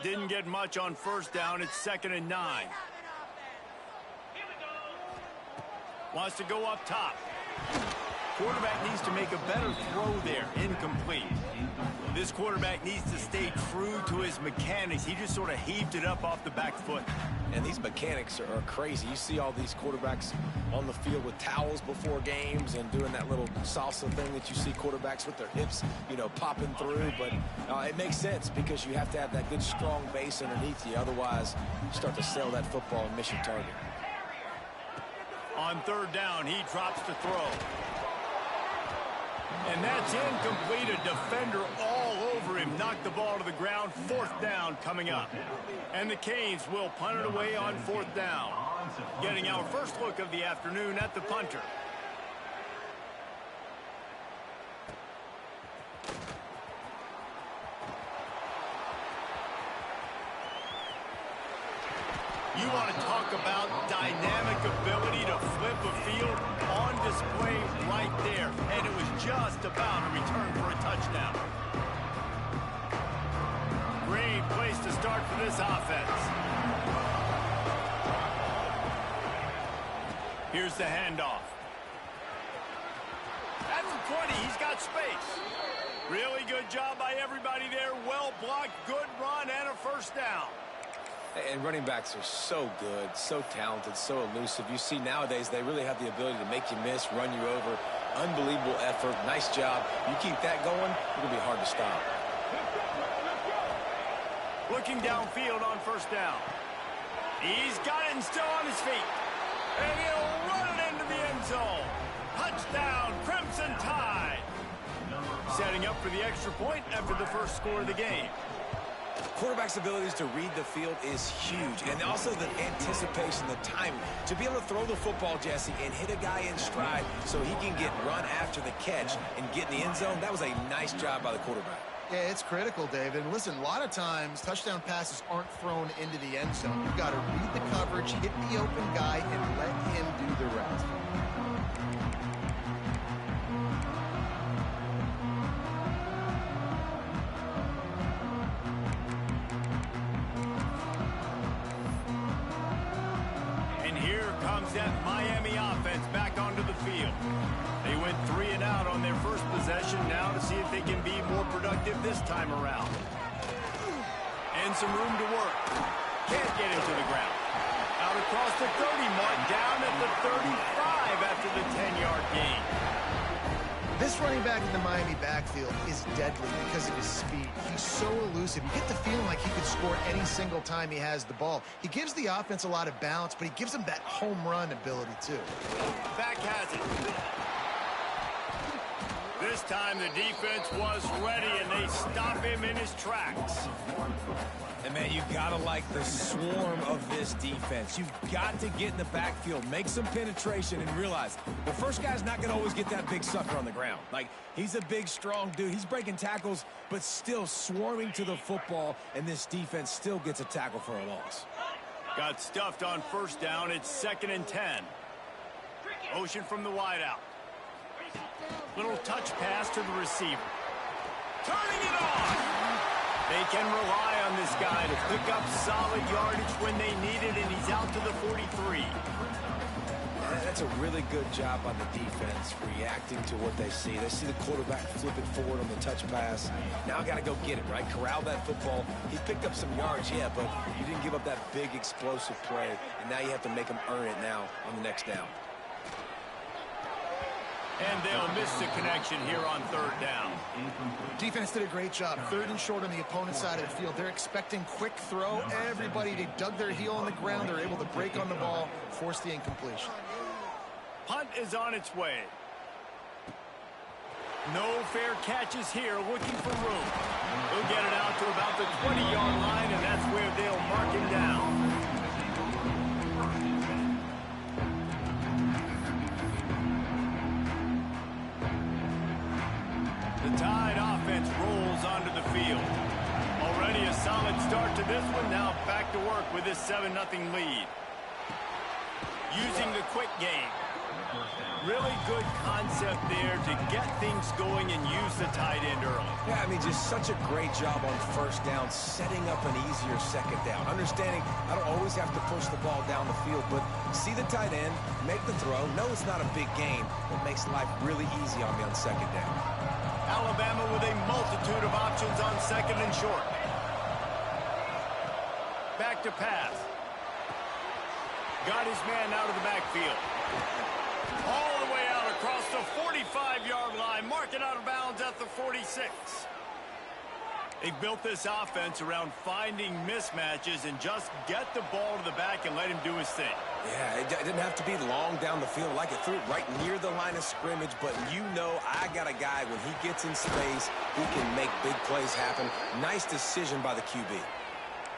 Didn't get much on first down. It's 2nd and 9. Wants to go up top. Quarterback needs to make a better throw there. Incomplete. This quarterback needs to stay true to his mechanics. He just sort of heaved it up off the back foot. And these mechanics are crazy. You see all these quarterbacks on the field with towels before games and doing that little salsa thing that you see quarterbacks with their hips, you know, popping through. But it makes sense because you have to have that good, strong base underneath you. Otherwise, you start to sail that football and miss your target. On 3rd down, he drops to throw. And that's incomplete. A defender all over him. Knocked the ball to the ground. 4th down coming up. And the Canes will punt it away on 4th down. Getting our first look of the afternoon at the punter. You want to talk about dynamic ability to flip a field, on display right there. And it was just about a return for a touchdown. Great place to start for this offense. Here's the handoff. At the 20, he's got space. Really good job by everybody there. Well blocked, good run, and a first down. And running backs are so good, so talented, so elusive. You see nowadays they really have the ability to make you miss, run you over. Unbelievable effort. Nice job. You keep that going, it'll be hard to stop. Looking downfield on first down. He's got it and still on his feet. And he'll run it into the end zone. Touchdown, Crimson Tide. Setting up for the extra point after the first score of the game. Quarterback's abilities to read the field is huge, and also the anticipation, the timing. To be able to throw the football, Jesse, and hit a guy in stride so he can get run after the catch and get in the end zone, that was a nice job by the quarterback. Yeah, it's critical, David. And listen, a lot of times touchdown passes aren't thrown into the end zone. You've got to read the coverage, hit the open guy, and let him do the rest. That Miami offense back onto the field. They went 3 and out on their first possession, now to see if they can be more productive this time around. And some room to work. Can't get him to the ground. Out across the 30 mark, down at the 35 after the 10-yard gain. This running back in the Miami backfield is deadly because of his speed. He's so elusive. You get the feeling like he could score any single time he has the ball. He gives the offense a lot of balance, but he gives them that home run ability too. Back has it. This time the defense was ready, and they stop him in his tracks. And, man, you got to like the swarm of this defense. You've got to get in the backfield, make some penetration, and realize the first guy's not going to always get that big sucker on the ground. Like, he's a big, strong dude. He's breaking tackles, but still swarming to the football, and this defense still gets a tackle for a loss. Got stuffed on first down. It's 2nd and 10. Motion from the wideout. Little touch pass to the receiver. Turning it on. They can rely on this guy to pick up solid yardage when they need it, and he's out to the 43. That's a really good job on the defense, reacting to what they see. They see the quarterback flip it forward on the touch pass. Now got to go get it, right? Corral that football. He picked up some yards, yeah, but you didn't give up that big explosive play, and now you have to make him earn it now on the next down. And they'll miss the connection here on 3rd down. Defense did a great job. 3rd and short on the opponent's side of the field. They're expecting quick throw. Everybody, they dug their heel on the ground. They're able to break on the ball, force the incompletion. Punt is on its way. No fair catches here, looking for room. He'll get it out to about the 20-yard line, and that's where they'll mark him down. The Tide offense rolls onto the field. Already a solid start to this one. Now back to work with this 7-0 lead. Using the quick game. Really good concept there to get things going and use the tight end early. Yeah, I mean, just such a great job on first down, setting up an easier second down. Understanding I don't always have to push the ball down the field, but see the tight end, make the throw. No, it's not a big game, but makes life really easy on me on second down. Alabama with a multitude of options on second and short. Back to pass. Got his man out of the backfield. All the way out across the 45-yard line. Marking out of bounds at the 46. They built this offense around finding mismatches and just get the ball to the back and let him do his thing. Yeah, it didn't have to be long down the field. Like it threw it right near the line of scrimmage, but you know I got a guy when he gets in space, he can make big plays happen. Nice decision by the QB.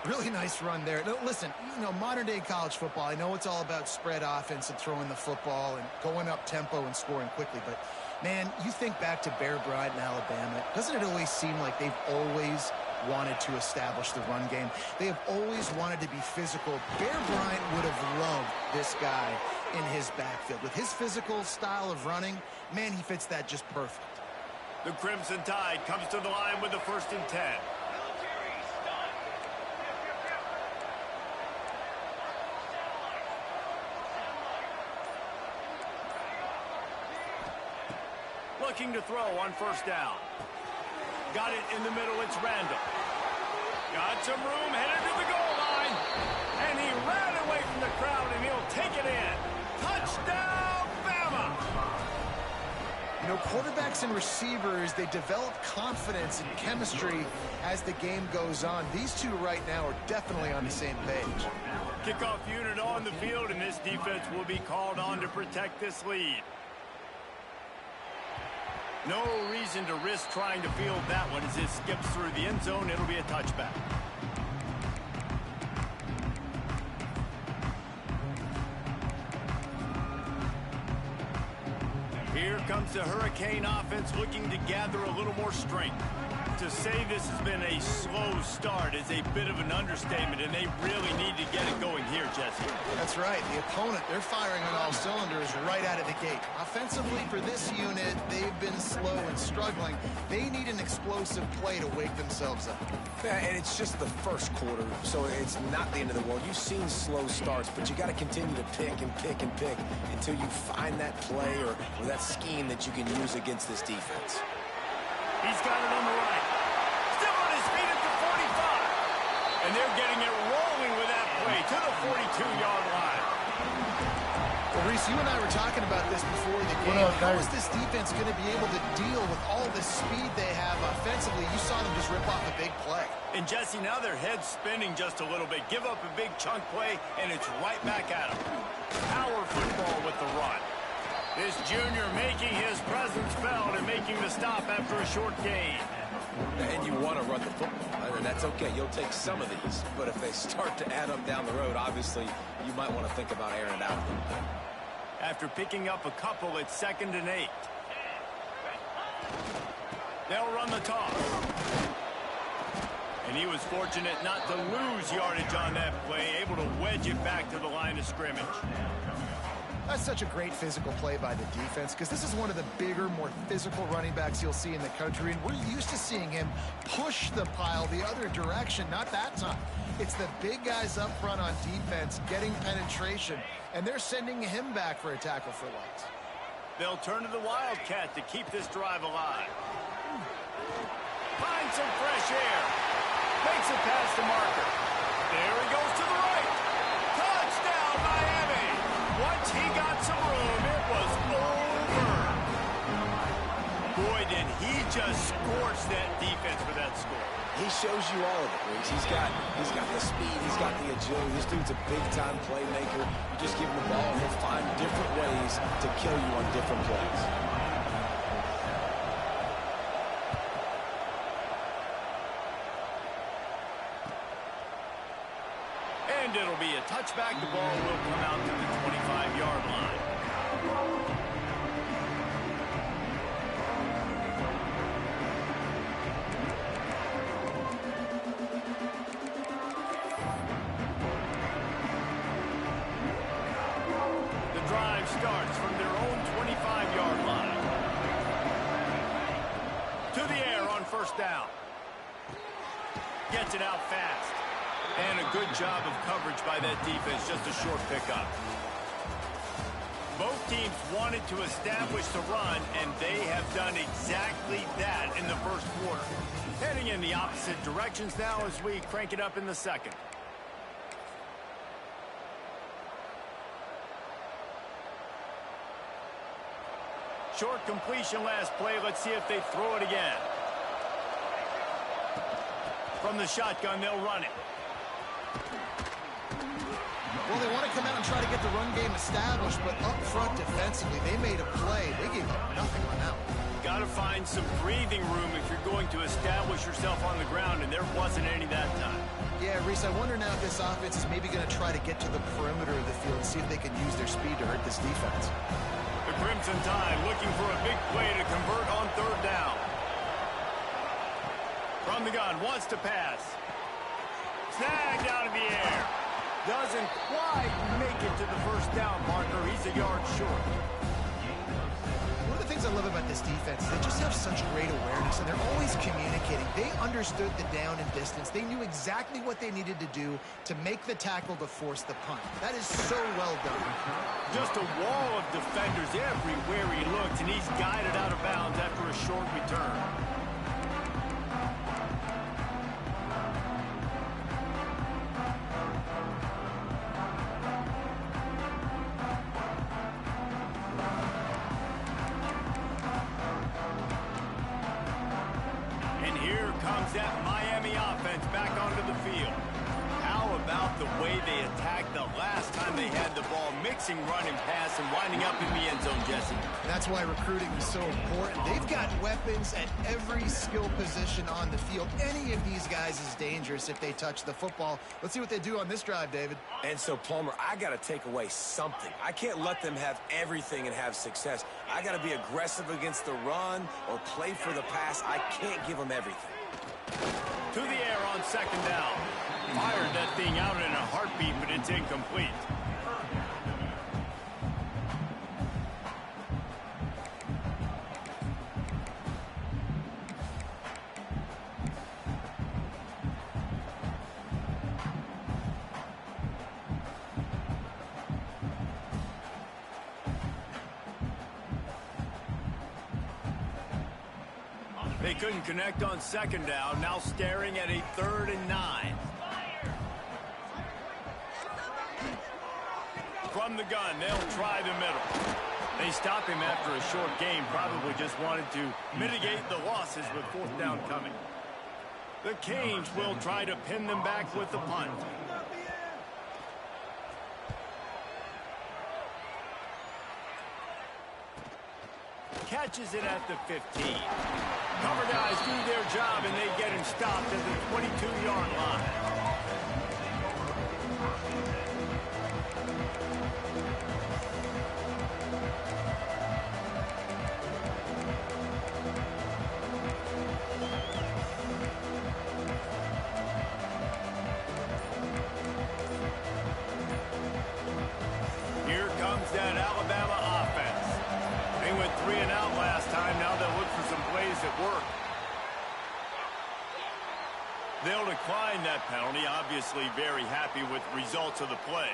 Really nice run there. No, listen, you know, modern-day college football, I know it's all about spread offense and throwing the football and going up tempo and scoring quickly, but, man, you think back to Bear Bryant in Alabama, doesn't it always seem like they've always wanted to establish the run game? They have always wanted to be physical. Bear Bryant would have loved this guy in his backfield. With his physical style of running, man, he fits that just perfect. The Crimson Tide comes to the line with the 1st and 10. Looking to throw on first down. Got it in the middle. It's Randall. Got some room, headed to the goal line. And he ran away from the crowd, and he'll take it in. Touchdown, Bama! You know, quarterbacks and receivers, they develop confidence and chemistry as the game goes on. These two right now are definitely on the same page. Kickoff unit on the field, and this defense will be called on to protect this lead. No reason to risk trying to field that one as it skips through the end zone. It'll be a touchback. Here comes the Hurricane offense looking to gather a little more strength. To say this has been a slow start is a bit of an understatement, and they really need to get it going here, Jesse. That's right. The opponent, they're firing on all cylinders right out of the gate. Offensively, for this unit, they've been slow and struggling. They need an explosive play to wake themselves up. Yeah, and it's just the first quarter, so it's not the end of the world. You've seen slow starts, but you got to continue to pick and pick and pick until you find that play or that scheme that you can use against this defense. He's got it on the right. Still on his feet at the 45. And they're getting it rolling with that play to the 42-yard line. Well, Reese, you and I were talking about this before the game. How is this defense going to be able to deal with all the speed they have offensively? You saw them just rip off a big play. And, Jesse, now their head's spinning just a little bit. Give up a big chunk play, and it's right back at them. Power football with the run. This junior making his presence felt and making the stop after a short gain. And you want to run the football, and that's okay. You'll take some of these, but if they start to add up down the road, obviously you might want to think about airing it out a little bit. After picking up a couple, it's 2nd and 8. They'll run the toss. And he was fortunate not to lose yardage on that play, able to wedge it back to the line of scrimmage. That's such a great physical play by the defense because this is one of the bigger, more physical running backs you'll see in the country, and we're used to seeing him push the pile the other direction. Not that time. It's the big guys up front on defense getting penetration, and they're sending him back for a tackle for loss. They'll turn to the Wildcat to keep this drive alive. Finds some fresh air. Makes a pass to Marker. There he goes to the right. Touchdown, Miami. Once he got some room, it was over. Boy, did he just scorch that defense for that score. He shows you all of it, Reese. He's got the speed, he's got the agility. This dude's a big-time playmaker. You just give him the ball, he'll find different ways to kill you on different plays. And it'll be a touchback. The ball will come out to the 25-yard line. The drive starts from their down. Gets it out fast. And a good job of coverage by that defense. Just a short pickup. Both teams wanted to establish the run, and they have done exactly that in the first quarter. Heading in the opposite directions now as we crank it up in the second. Short completion last play. Let's see if they throw it again. From the shotgun, they'll run it. Well, they want to come out and try to get the run game established, but up front defensively, they made a play. They gave up nothing on that one. Got to find some breathing room if you're going to establish yourself on the ground, and there wasn't any that time. Yeah, Reese, I wonder now if this offense is maybe going to try to get to the perimeter of the field and see if they can use their speed to hurt this defense. The Crimson Tide looking for a big play to convert on third down. From the gun, wants to pass. Snagged out of the air. Doesn't quite make it to the first down marker. He's a yard short. One of the things I love about this defense is they just have such great awareness, and they're always communicating. They understood the down and distance. They knew exactly what they needed to do to make the tackle to force the punt. That is so well done. Just a wall of defenders everywhere he looks, and he's guided out of bounds after a short return. That Miami offense back onto the field. How about the way they attacked the last time they had the ball, mixing run and pass and winding up in the end zone, Jesse? That's why recruiting is so important. They've got weapons at every skill position on the field. Any of these guys is dangerous if they touch the football. Let's see what they do on this drive, David. And so, Palmer, I got to take away something. I can't let them have everything and have success. I got to be aggressive against the run or play for the pass. I can't give them everything. To the air on second down. Fired that thing out in a heartbeat, but it's incomplete. They couldn't connect on second down. Now staring at a 3rd and 9. From the gun, they'll try the middle. They stop him after a short game. Probably just wanted to mitigate the losses with 4th down coming. The Canes will try to pin them back with the punt. Catches it at the 15. Cover guys do their job, and they get him stopped at the 22-yard line. Here comes that Alabama offense. They went 3 and out last time. Now they'll look for some plays that work. They'll decline that penalty. Obviously very happy with the results of the play.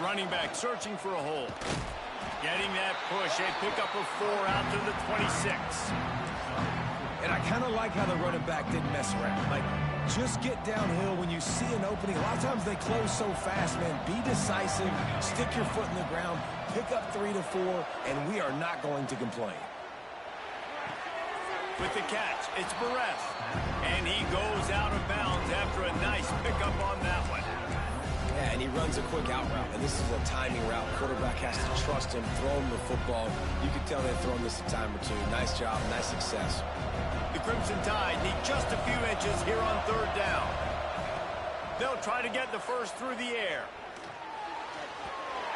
Running back searching for a hole. Getting that push. A pickup of 4 out to the 26. And I kind of like how the running back didn't mess around. Like, just get downhill when you see an opening. A lot of times they close so fast, man. Be decisive, stick your foot in the ground, pick up 3 to 4, and we are not going to complain. With the catch, it's Barres. And he goes out of bounds after a nice pickup on that one. Yeah, and he runs a quick out route, and this is a timing route. Quarterback has to trust him, throw him the football. You can tell they've thrown this a time or two. Nice job, nice success. The Crimson Tide need just a few inches here on 3rd down. They'll try to get the first through the air.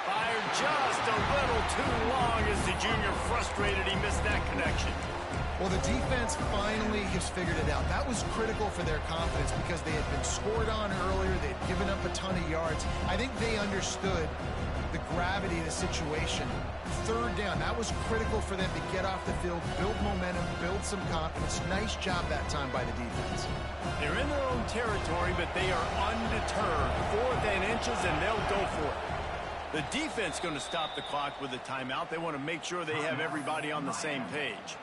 Fired just a little too long as the junior frustrated. He missed that connection. Well, the defense finally has figured it out. That was critical for their confidence because they had been scored on earlier. They had given up a ton of yards. I think they understood the gravity of the situation. Third down, that was critical for them to get off the field, build momentum, build some confidence. Nice job that time by the defense. They're in their own territory, but they are undeterred. 4th and inches, and they'll go for it. The defense going to stop the clock with a timeout. They want to make sure they have everybody on the same page.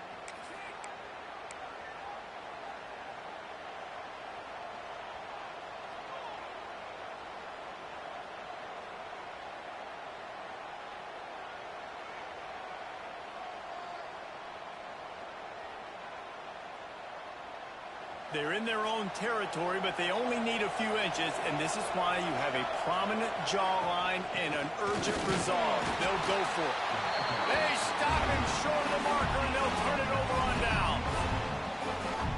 They're in their own territory, but they only need a few inches, and this is why you have a prominent jawline and an urgent resolve. They'll go for it. They stop him short of the marker, and they'll turn it over on down.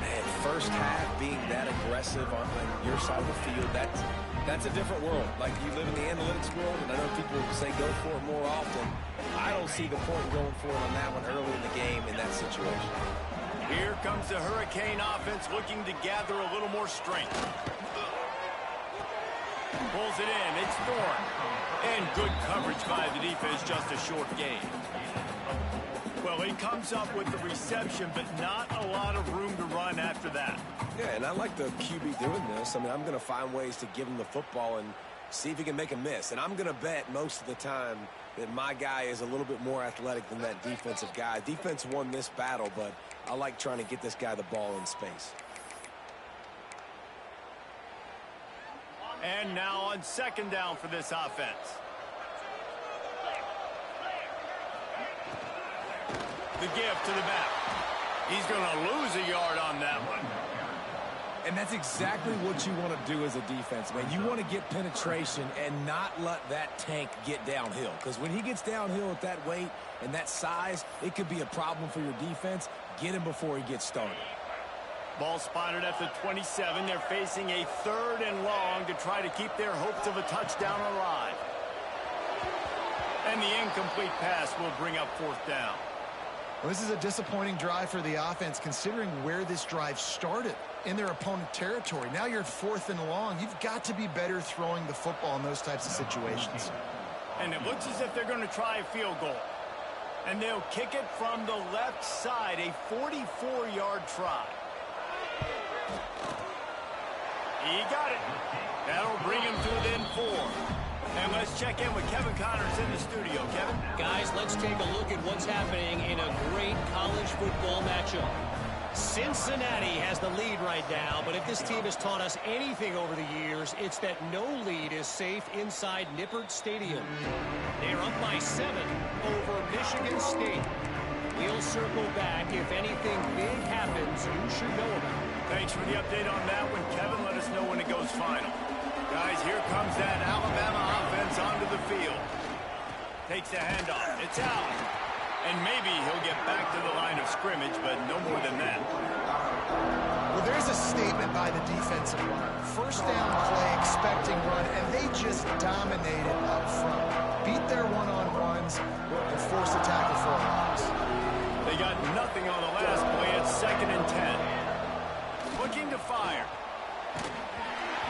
Man, first half being that aggressive on your side of the field, that's a different world. Like, you live in the analytics world, and I know people say go for it more often. I don't see the point going for it on that one early in the game in that situation. Here comes the Hurricane offense looking to gather a little more strength. Pulls it in. It's Thorne. And good coverage by the defense, just a short gain. Well, he comes up with the reception, but not a lot of room to run after that. Yeah, and I like the QB doing this. I mean, I'm going to find ways to give him the football and see if he can make a miss. And I'm going to bet most of the time that my guy is a little bit more athletic than that defensive guy. Defense won this battle, but I like trying to get this guy the ball in space. And now on 2nd down for this offense. The give to the back. He's going to lose a yard on that one. And that's exactly what you want to do as a defense, man. You want to get penetration and not let that tank get downhill. Because when he gets downhill at that weight and that size, it could be a problem for your defense. Get him before he gets started. Ball spotted at the 27. They're facing a 3rd and long to try to keep their hopes of a touchdown alive. And the incomplete pass will bring up 4th down. Well, this is a disappointing drive for the offense considering where this drive started in their opponent territory. Now you're at 4th and long. You've got to be better throwing the football in those types of situations. And it looks as if they're going to try a field goal. And they'll kick it from the left side, a 44-yard try. He got it. That'll bring him to within 4. And let's check in with Kevin Connors in the studio. Kevin? Guys, let's take a look at what's happening in a great college football matchup. Cincinnati has the lead right now, but if this team has taught us anything over the years, it's that no lead is safe inside Nippert Stadium. They're up by 7 over Michigan State. We'll circle back if anything big happens you should know about. Thanks for the update on that one, Kevin. Let us know when it goes final. Guys, here comes that Alabama offense onto the field. Takes the handoff. It's out. And maybe he'll get back to the line of scrimmage, but no more than that. Well, there's a statement by the defensive line. 1st down play, expecting run, and they just dominated up front. Beat their one-on-ones and forced a tackle for a loss. They got nothing on the last play. It's 2nd and 10. Looking to fire.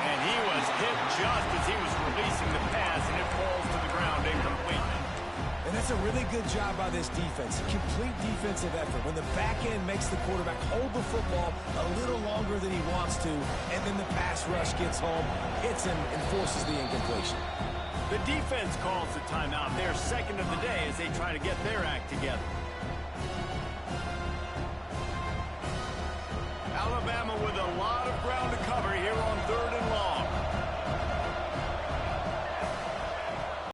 And he was hit just as he was releasing the pass, and it falls to the ground incomplete. And that's a really good job by this defense. Complete defensive effort. When the back end makes the quarterback hold the football a little longer than he wants to, and then the pass rush gets home, hits him, and forces the incompletion. The defense calls the timeout. They're 2nd of the day as they try to get their act together. Alabama with a lot of ground to cover here on